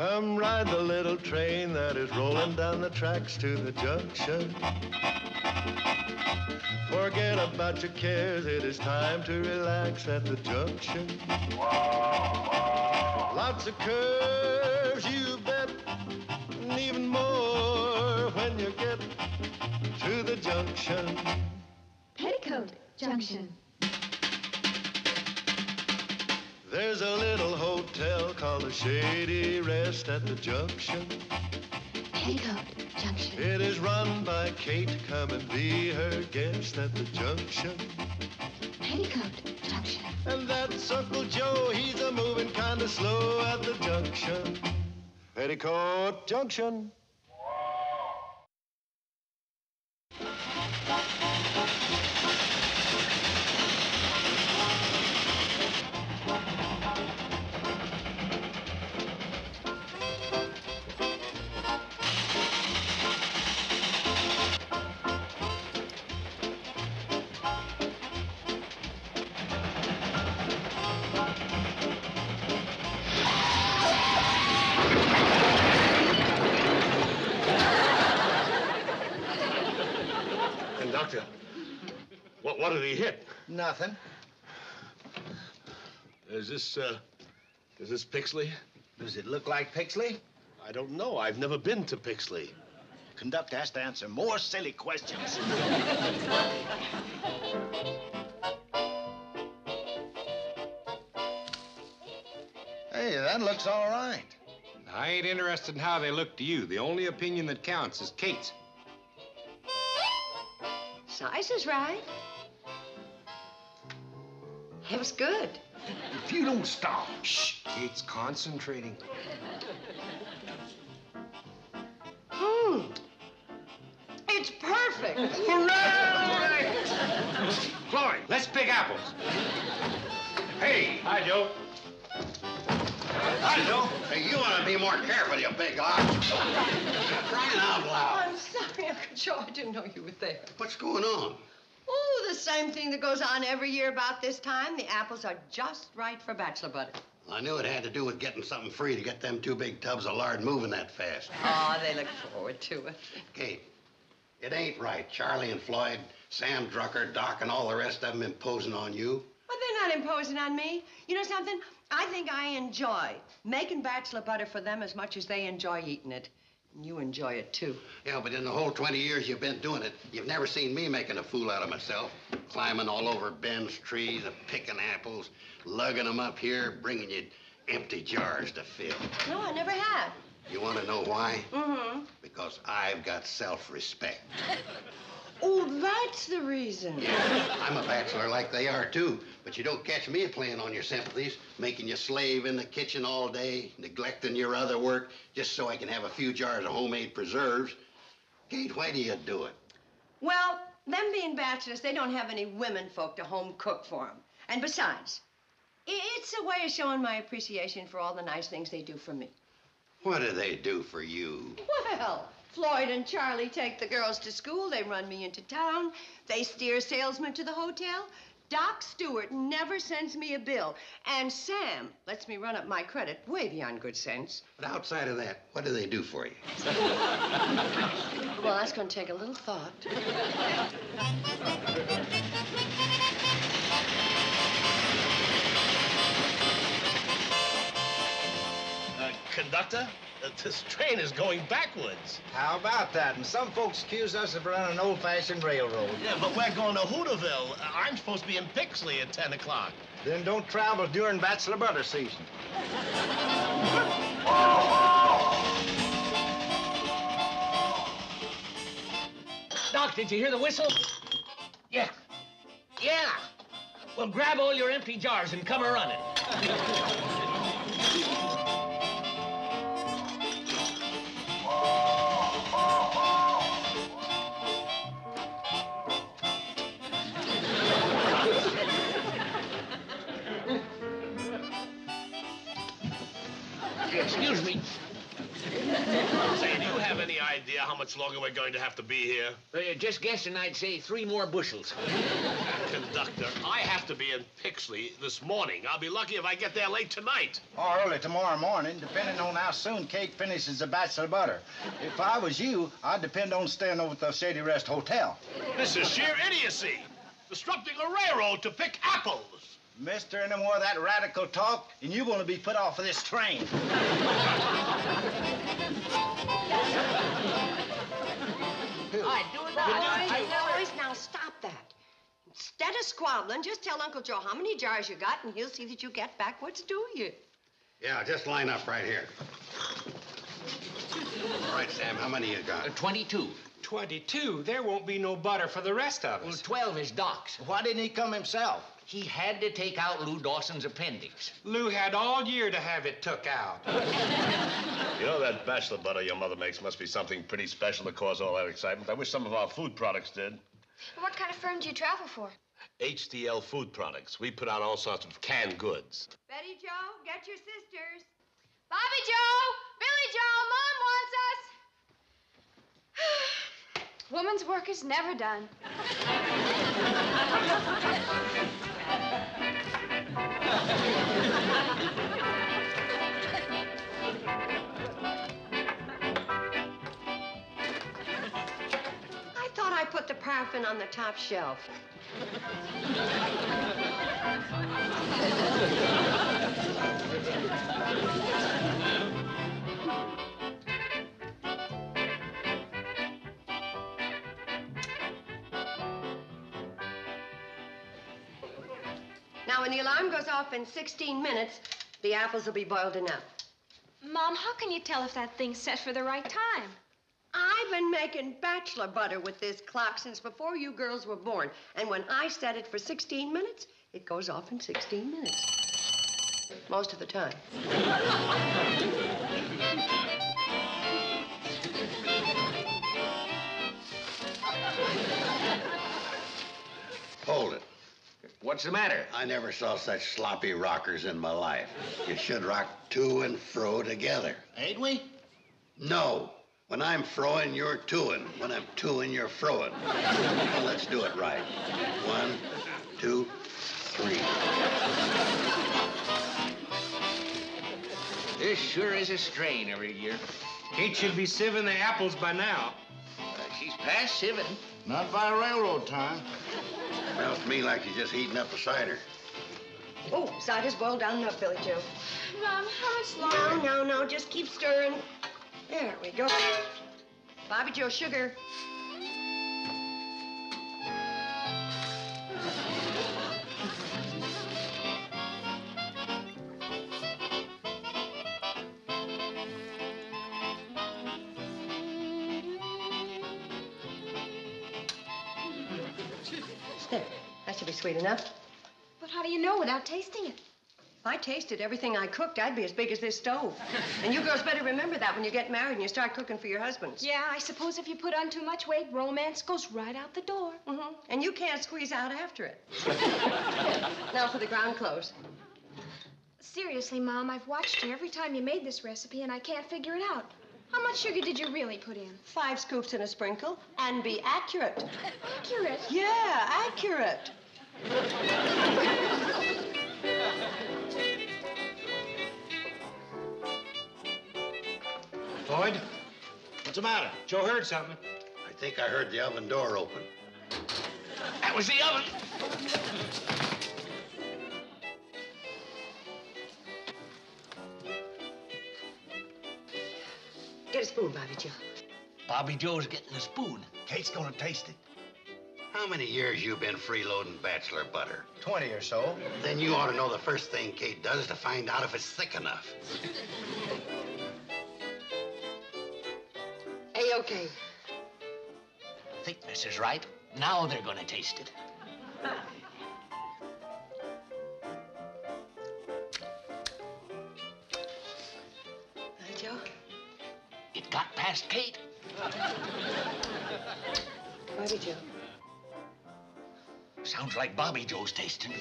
Come ride the little train that is rolling down the tracks to the junction. Forget about your cares, it is time to relax at the junction. Lots of curves, you bet, and even more when you get to the junction. Petticoat Junction. There's a little hotel called the Shady Rest at the junction. Petticoat Junction. It is run by Kate. Come and be her guest at the junction. Petticoat Junction. And that's Uncle Joe. He's a moving kind of slow at the junction. Petticoat Junction. Conductor, what did he hit? Nothing. Is this Pixley? Does it look like Pixley? I don't know. I've never been to Pixley. Conductor has to answer more silly questions. Hey, that looks all right. I ain't interested in how they look to you. The only opinion that counts is Kate's. Size is right. It was good. If you don't stop. Shh, Kate's concentrating. It's perfect. Hooray! Floyd, let's pick apples. Hey. Hi, Joe. Hi, Joe. Hey, you want to be more careful, you big ox. Crying out loud. I'm sorry, Uncle Joe. I didn't know you were there. What's going on? Oh, the same thing that goes on every year about this time. The apples are just right for bachelor butter. I knew it had to do with getting something free to get them 2 big tubs of lard moving that fast. Oh, they look forward to it. Kate, it ain't right. Charlie and Floyd, Sam Drucker, Doc, and all the rest of them imposing on you. Well, they're not imposing on me. You know something? I think I enjoy making bachelor butter for them as much as they enjoy eating it. And you enjoy it, too. Yeah, but in the whole 20 years you've been doing it, you've never seen me making a fool out of myself. Climbing all over Ben's trees, picking apples, lugging them up here, bringing you empty jars to fill. No, I never have. You want to know why? Mm-hmm. Because I've got self-respect. Oh, that's the reason. Yeah, I'm a bachelor like they are, too. But you don't catch me playing on your sympathies, making you slave in the kitchen all day, neglecting your other work, just so I can have a few jars of homemade preserves. Kate, why do you do it? Well, them being bachelors, they don't have any women folk to home cook for them. And besides, it's a way of showing my appreciation for all the nice things they do for me. What do they do for you? Well, Floyd and Charlie take the girls to school. They run me into town. They steer salesmen to the hotel. Doc Stewart never sends me a bill. And Sam lets me run up my credit way beyond good sense. But outside of that, what do they do for you? Well, that's going to take a little thought. Conductor, this train is going backwards. How about that? And some folks accuse us of running an old-fashioned railroad. Yeah, but we're going to Hooterville. I'm supposed to be in Pixley at 10 o'clock. Then don't travel during bachelor butter season. Doc, did you hear the whistle? Yeah. Yeah. Well, grab all your empty jars and come a-running. Excuse me. Say, do you have any idea how much longer we're going to have to be here? Just guessing, I'd say 3 more bushels. Conductor, I have to be in Pixley this morning. I'll be lucky if I get there late tonight. Or early tomorrow morning, depending on how soon Kate finishes the bachelor butter. If I was you, I'd depend on staying over at the Shady Rest Hotel. This is sheer idiocy. Disrupting a railroad to pick apples. Mister, any more of that radical talk, and you're going to be put off of this train. Boys, now stop that. Instead of squabbling, just tell Uncle Joe how many jars you got, and he'll see that you get back what's due you. Yeah, just line up right here. All right, Sam, how many you got? 22. 22? There won't be no butter for the rest of Well, us. 12 is Doc's. Why didn't he come himself? He had to take out Lou Dawson's appendix. Lou had all year to have it took out. You know, that bachelor butter your mother makes must be something pretty special to cause all that excitement. I wish some of our food products did. What kind of firm do you travel for? HDL Food Products. We put out all sorts of canned goods. Betty Joe, get your sisters. Bobby Joe! Billy Joe! Mom wants us! Woman's work is never done. I thought I put the paraffin on the top shelf. Now, when the alarm goes off in 16 minutes, the apples will be boiled enough. Mom, how can you tell if that thing's set for the right time? I've been making bachelor butter with this clock since before you girls were born. And when I set it for 16 minutes, it goes off in 16 minutes. Most of the time. Hold it. What's the matter? I never saw such sloppy rockers in my life. You should rock to and fro together. Ain't we? No. When I'm froing, you're toing. When I'm toing, you're froing. Well, let's do it right. 1, 2, 3. This sure is a strain every year. Kate should be sieving the apples by now. She's past sieving. Not by railroad time. Smells to me like you're just heating up a cider. Oh, cider's boiled down enough, Billy Joe. Mom, how much longer? No, just keep stirring. There we go. Bobby Joe, sugar. There, that should be sweet enough. But how do you know without tasting it? If I tasted everything I cooked, I'd be as big as this stove. And you girls better remember that when you get married and you start cooking for your husbands. Yeah, I suppose if you put on too much weight, romance goes right out the door. Mm-hmm. And you can't squeeze out after it. Now for the ground clothes. Seriously, Mom, I've watched you every time you made this recipe, and I can't figure it out. How much sugar did you really put in? 5 scoops and a sprinkle. And be accurate. Accurate. Yeah, accurate. Floyd, What's the matter? Joe heard something. I think I heard the oven door open. That was the oven. Get a spoon, Bobby Joe. Bobby Joe's getting a spoon. Kate's gonna taste it. How many years you been freeloading bachelor butter? 20 or so. Then you ought to know the first thing Kate does to find out if it's thick enough. A-okay. Thickness is right. Now they're gonna taste it. Bobby Joe? It got past Kate. Bobby Joe. Sounds like Bobby Joe's tasting.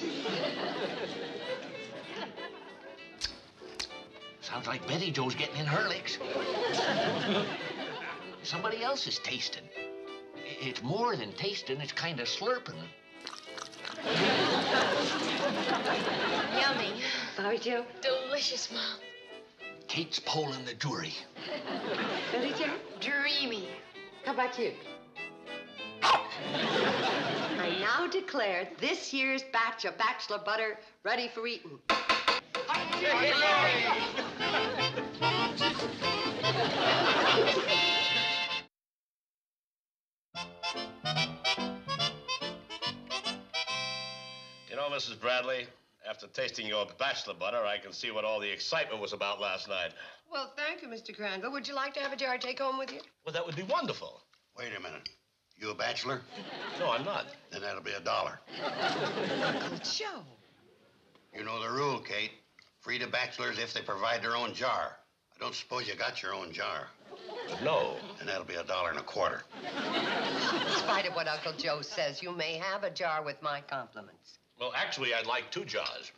Sounds like Betty Jo's getting in her licks. Somebody else is tasting. It's more than tasting, it's kind of slurping. Yummy. Sorry, Joe. Delicious, Mom. Kate's polling the jury. Billy Joe? Dreamy. How about you? I now declare this year's batch of bachelor butter ready for eating. You know, Mrs. Bradley, after tasting your bachelor butter, I can see what all the excitement was about last night. Well, thank you, Mr. Granville. Would you like to have a jar to take home with you? Well, that would be wonderful. Wait a minute. You a bachelor? No, I'm not. Then that'll be $1. Uncle Joe. You know the rule, Kate. Free to bachelors if they provide their own jar. I don't suppose you got your own jar. No. And that'll be $1.25. In spite of what Uncle Joe says, you may have a jar with my compliments. Well, actually, I'd like 2 jars.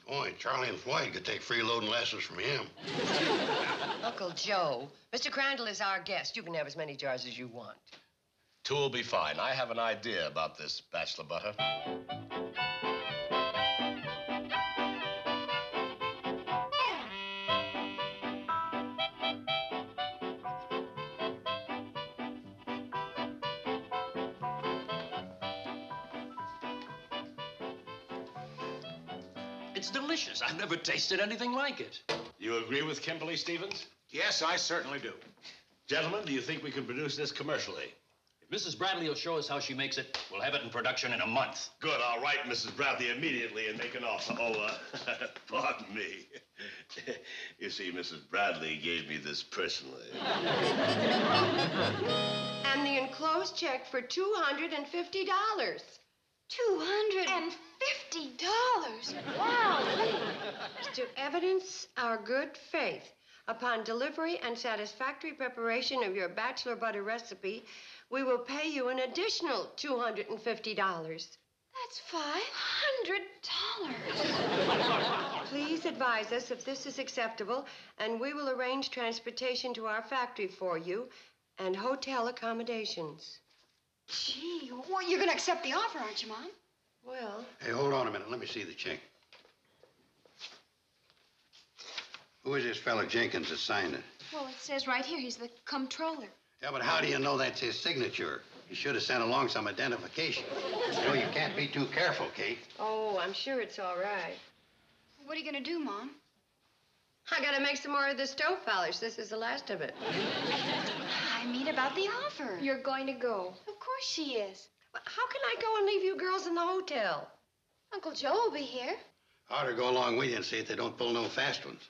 Boy, Charlie and Floyd could take freeloading lessons from him. Uncle Joe, Mr. Crandall is our guest. You can have as many jars as you want. 2 will be fine. I have an idea about this bachelor butter. It's delicious. I've never tasted anything like it. You agree with Kimberly Stevens? Yes, I certainly do. Gentlemen, do you think we can produce this commercially? If Mrs. Bradley will show us how she makes it, we'll have it in production in a month. Good. I'll write Mrs. Bradley immediately and make an offer. Oh, pardon me. You see, Mrs. Bradley gave me this personally. And the enclosed check for $250. $250. Wow. To evidence our good faith upon delivery and satisfactory preparation of your bachelor butter recipe, we will pay you an additional $250. That's $500. Please advise us if this is acceptable, and we will arrange transportation to our factory for you and hotel accommodations. Gee, well, you're going to accept the offer, aren't you, Mom? Well, Hey, hold on a minute. Let me see the check. Who is this fella Jenkins that signed it? Well, it says right here he's the comptroller. Yeah, but how do you know that's his signature? You should have sent along some identification. You know, you can't be too careful, Kate. oh, I'm sure it's all right. What are you going to do, Mom? I gotta make some more of the stove polish. This is the last of it. I mean about the offer. You're going to go. Of course she is. How can I go and leave you girls in the hotel? Uncle Joe will be here. I ought to go along with you and see if they don't pull no fast ones.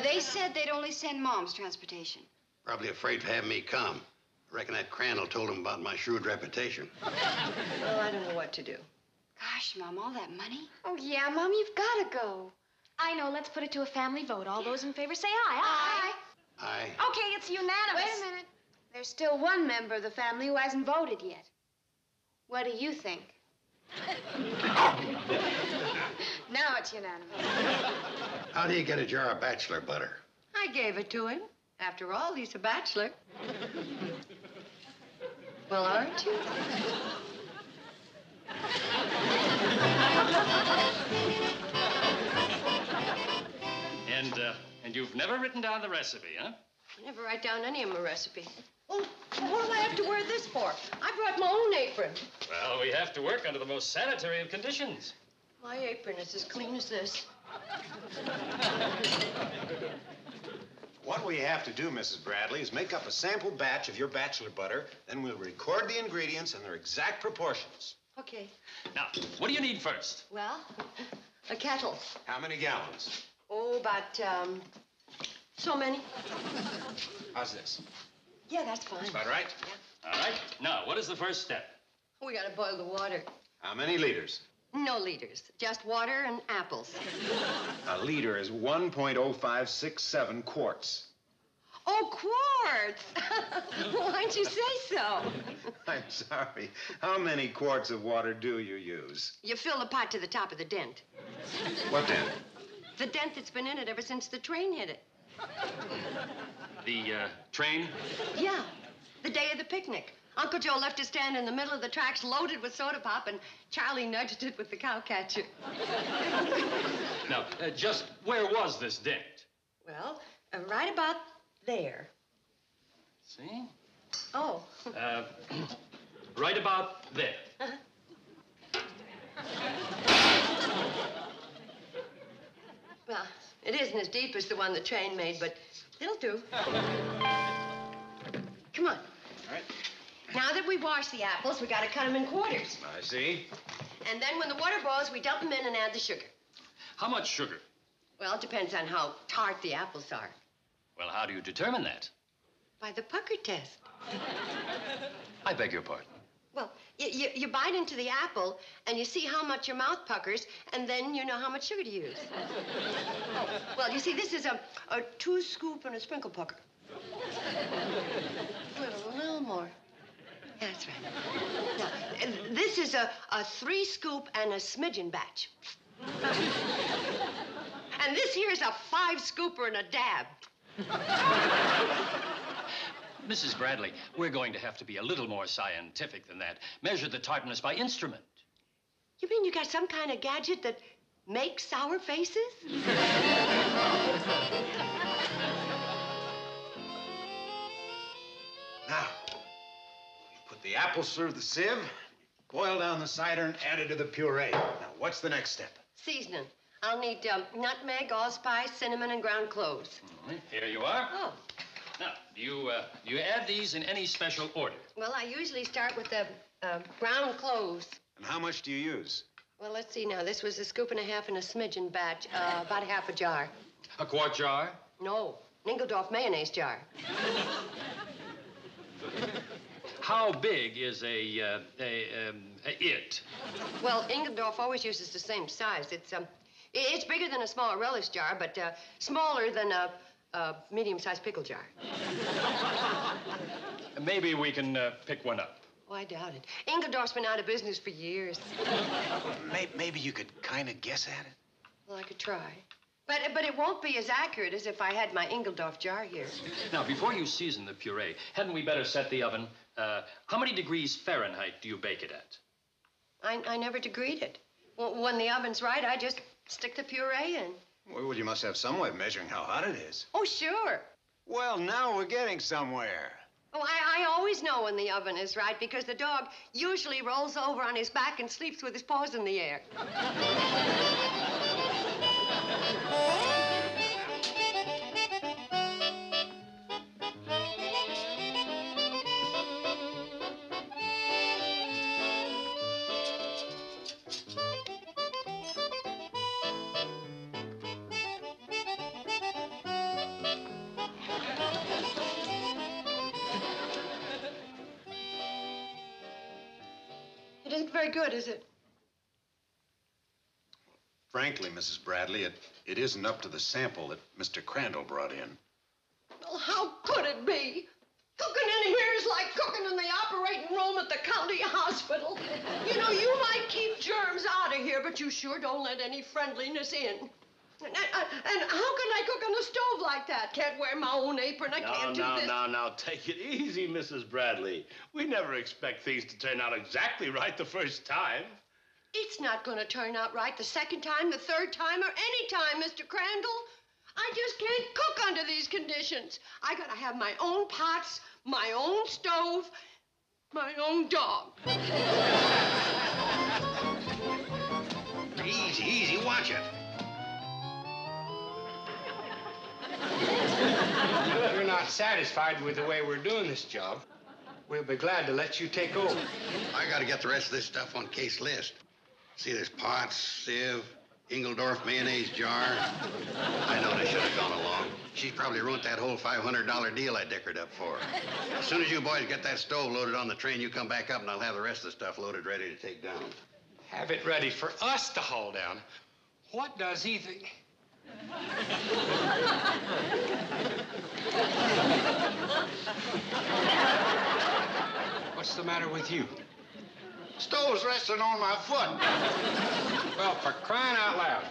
They said they'd only send Mom's transportation. Probably afraid to have me come. I reckon that Crandall told him about my shrewd reputation. Well, I don't know what to do. Gosh, Mom, all that money? Oh, yeah, Mom, you've got to go. I know. Let's put it to a family vote. All those in favor say aye. Aye. Aye. Okay, it's unanimous. Wait a minute. There's still one member of the family who hasn't voted yet. What do you think? Now it's unanimous. How do you get a jar of bachelor butter? I gave it to him. After all, he's a bachelor. Well, aren't you? And you've never written down the recipe, huh? I never write down any of my recipes. Oh, what do I have to wear this for? I brought my own apron. Well, we have to work under the most sanitary of conditions. My apron is as clean as this. What we have to do, Mrs. Bradley, is make up a sample batch of your bachelor butter, then we'll record the ingredients and their exact proportions. Okay. Now, what do you need first? Well, a kettle. How many gallons? Oh, about, so many. How's this? Yeah, that's fine. About right? All right. Now, what is the first step? We gotta boil the water. How many liters? No liters, just water and apples. A liter is 1.0567 quarts. Oh, quarts! Why'd you say so? I'm sorry. How many quarts of water do you use? You fill the pot to the top of the dent. What then? The dent that's been in it ever since the train hit it. The train? Yeah, the day of the picnic. Uncle Joe left it stand in the middle of the tracks loaded with soda pop, and Charlie nudged it with the cow catcher. Now, just where was this dent? Well, right about there. See? Oh. Right about there. Well, it isn't as deep as the one the train made, but it'll do. Come on. All right. Now that we wash the apples, we gotta cut them in quarters. I see. And then when the water boils, we dump them in and add the sugar. How much sugar? Well, it depends on how tart the apples are. Well, how do you determine that? By the pucker test. I beg your pardon. Well, you bite into the apple, and you see how much your mouth puckers, and then you know how much sugar to use. Well, you see, this is a 2-scoop and a sprinkle pucker. A little more. That's right. Now, this is a 3-scoop and a smidgen batch. And this here's a 5-scooper and a dab. Mrs. Bradley, we're going to have to be a little more scientific than that. Measure the tartness by instrument. You mean you got some kind of gadget that makes sour faces? Now, you put the apples through the sieve, boil down the cider, and add it to the puree. Now, what's the next step? Seasoning. I'll need nutmeg, allspice, cinnamon, and ground cloves. All right, here you are. Oh. Now, do you add these in any special order? Well, I usually start with the ground cloves. And how much do you use? Well, let's see now. This was a scoop and a half in a smidgen batch, about half a jar. A quart jar? No, Ningeldorf mayonnaise jar. How big is a it? Well, Ingeldorf always uses the same size. It's bigger than a small relish jar, but smaller than a medium-sized pickle jar. Maybe we can pick one up. Oh, I doubt it. Ingeldorf's been out of business for years. Maybe you could kind of guess at it. Well, I could try. But it won't be as accurate as if I had my Ingeldorf jar here. Now, before you season the puree, hadn't we better set the oven? How many degrees Fahrenheit do you bake it at? I never degreed it. When the oven's right, I just stick the puree in. Well, you must have some way of measuring how hot it is. Oh, sure. Well, now we're getting somewhere. Oh, I always know when the oven is right because the dog usually rolls over on his back and sleeps with his paws in the air. It isn't very good, is it? Frankly, Mrs. Bradley, it isn't up to the sample that Mr. Crandall brought in. Well, how could it be? Cooking in here is like cooking in the operating room at the county hospital. You know, you might keep germs out of here, but you sure don't let any friendliness in. And how can I cook on a stove like that? Can't wear my own apron. I can't do this. Now, take it easy, Mrs. Bradley. We never expect things to turn out exactly right the first time. It's not going to turn out right the second time, the third time, or any time, Mr. Crandall. I just can't cook under these conditions. I gotta have my own pots, my own stove, my own dog. Easy, easy, watch it. If you're not satisfied with the way we're doing this job, we'll be glad to let you take over. I gotta get the rest of this stuff on case list. See, there's pots, sieve, Ingeldorf mayonnaise jar. I know they should have gone along. She's probably ruined that whole $500 deal I dickered up for her. As soon as you boys get that stove loaded on the train, you come back up and I'll have the rest of the stuff loaded ready to take down. Have it ready for us to haul down. What does he think? What's the matter with you? Stove's resting on my foot. Well, for crying out loud.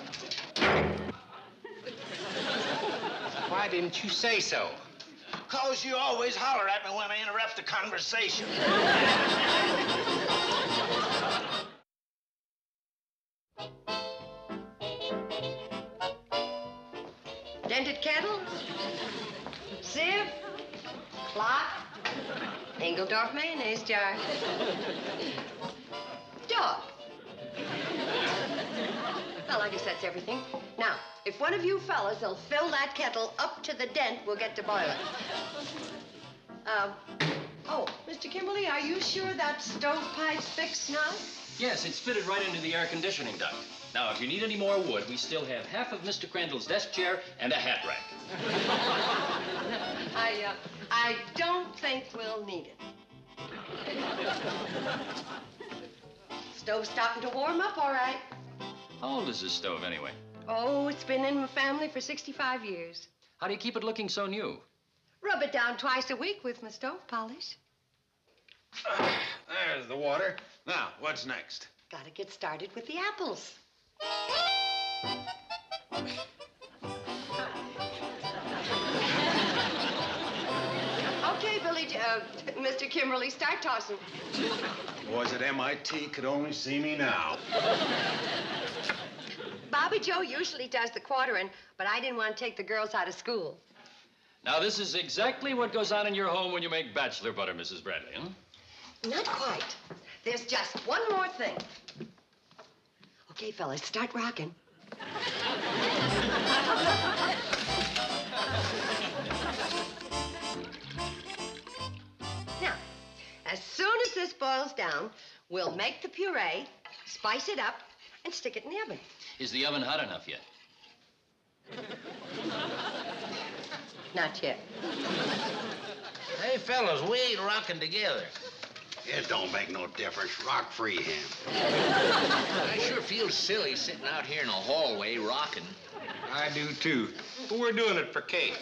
Why didn't you say so? 'Cause you always holler at me when I interrupt the conversation. Dented kettle, sieve, clock, Engeldorf mayonnaise jar, dog. Well, I guess that's everything. Now, if one of you fellas will fill that kettle up to the dent, we'll get to boil it. Oh, Mr. Kimberly, are you sure that stovepipe's fixed now? Yes, it's fitted right into the air conditioning duct. Now, if you need any more wood, we still have half of Mr. Crandall's desk chair and a hat rack. I don't think we'll need it. Stove's starting to warm up, all right. How old is this stove, anyway? Oh, it's been in my family for 65 years. How do you keep it looking so new? Rub it down twice a week with my stove polish. There's the water. Now, what's next? Gotta get started with the apples. Okay, Billy, Mr. Kimberly, start tossing. Boys at MIT could only see me now. Bobby Joe usually does the quartering, but I didn't want to take the girls out of school. Now, this is exactly what goes on in your home when you make bachelor butter, Mrs. Bradley, huh? Not quite. There's just one more thing. Okay, fellas, start rocking. Now, as soon as this boils down, we'll make the puree, spice it up, and stick it in the oven. Is the oven hot enough yet? Not yet. Hey, fellas, we ain't rocking together. It don't make no difference. Rock freehand. I sure feel silly sitting out here in the hallway rocking. I do, too. But we're doing it for Kate.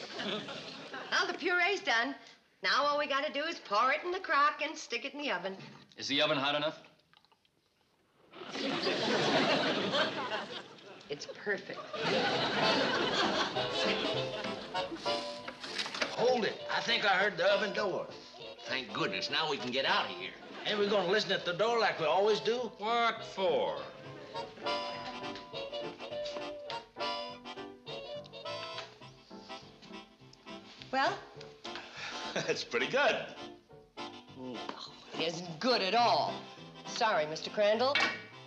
Well, the puree's done. Now all we gotta do is pour it in the crock and stick it in the oven. Is the oven hot enough? It's perfect. Hold it. I think I heard the oven door. Thank goodness. Now we can get out of here. Ain't we gonna listen at the door like we always do? What for? Well? That's pretty good. It isn't good at all. Sorry, Mr. Crandall.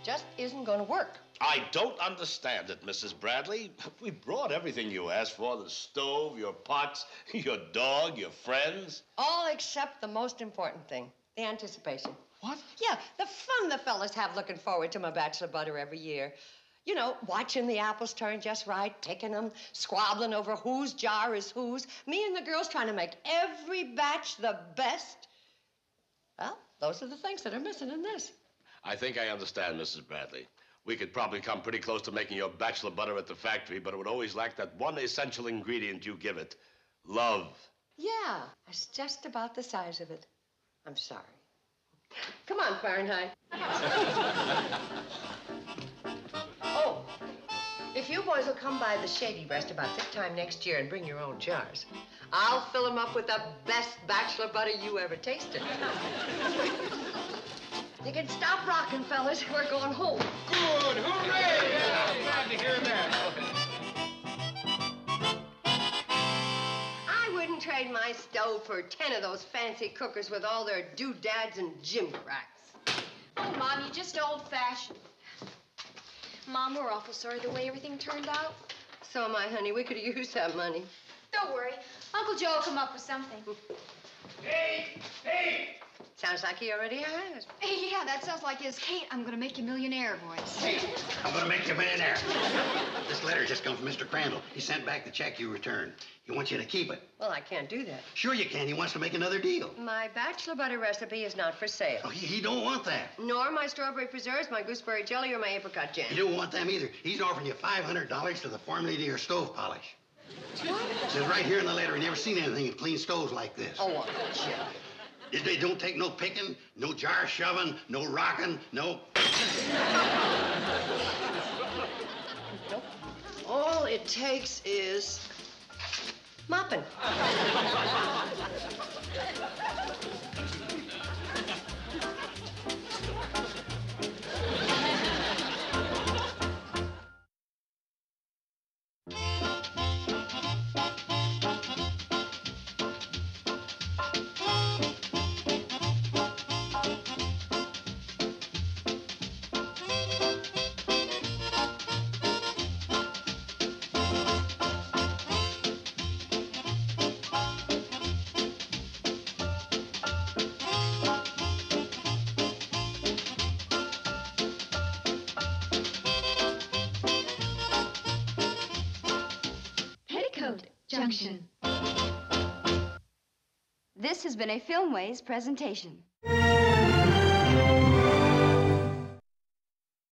Just isn't gonna work. I don't understand it, Mrs. Bradley. We brought everything you asked for, the stove, your pots, your dog, your friends. All except the most important thing, the anticipation. What? Yeah, the fun the fellas have looking forward to my bachelor butter every year. You know, watching the apples turn just right, picking them, squabbling over whose jar is whose. Me and the girls trying to make every batch the best. Well, those are the things that are missing in this. I think I understand, Mrs. Bradley. We could probably come pretty close to making your bachelor butter at the factory, but it would always lack that one essential ingredient you give it, love. Yeah, it's just about the size of it. I'm sorry. Come on, Fahrenheit. Oh, if you boys will come by the Shady Breast about this time next year and bring your own jars, I'll fill them up with the best bachelor butter you ever tasted. You can stop rocking, fellas. We're going home. Good! Hooray! Yeah, glad to hear that. I wouldn't trade my stove for 10 of those fancy cookers with all their doodads and gimcracks. Oh, Mom, you're just old-fashioned. Mom, we're awful sorry the way everything turned out. So am I, honey. We could have used that money. Don't worry. Uncle Joe will come up with something. Hey! Hey! Sounds like he already has. Hey, yeah, that sounds like his Kate, I'm gonna make you millionaire voice. Hey, I'm gonna make you a millionaire. This letter just come from Mr. Crandall. He sent back the check you returned. He wants you to keep it. Well, I can't do that. Sure you can. He wants to make another deal. My bachelor butter recipe is not for sale. Oh, he don't want that. Nor my strawberry preserves, my gooseberry jelly, or my apricot jam. He don't want them either. He's offering you $500 to the formula to your stove polish. What? It says right here in the letter, he never seen anything in clean stoves like this. Oh, what a joke. They don't take no picking, no jar shoving, no rocking, no... Nope. All it takes is Mopping. Junction. This has been a Filmways presentation.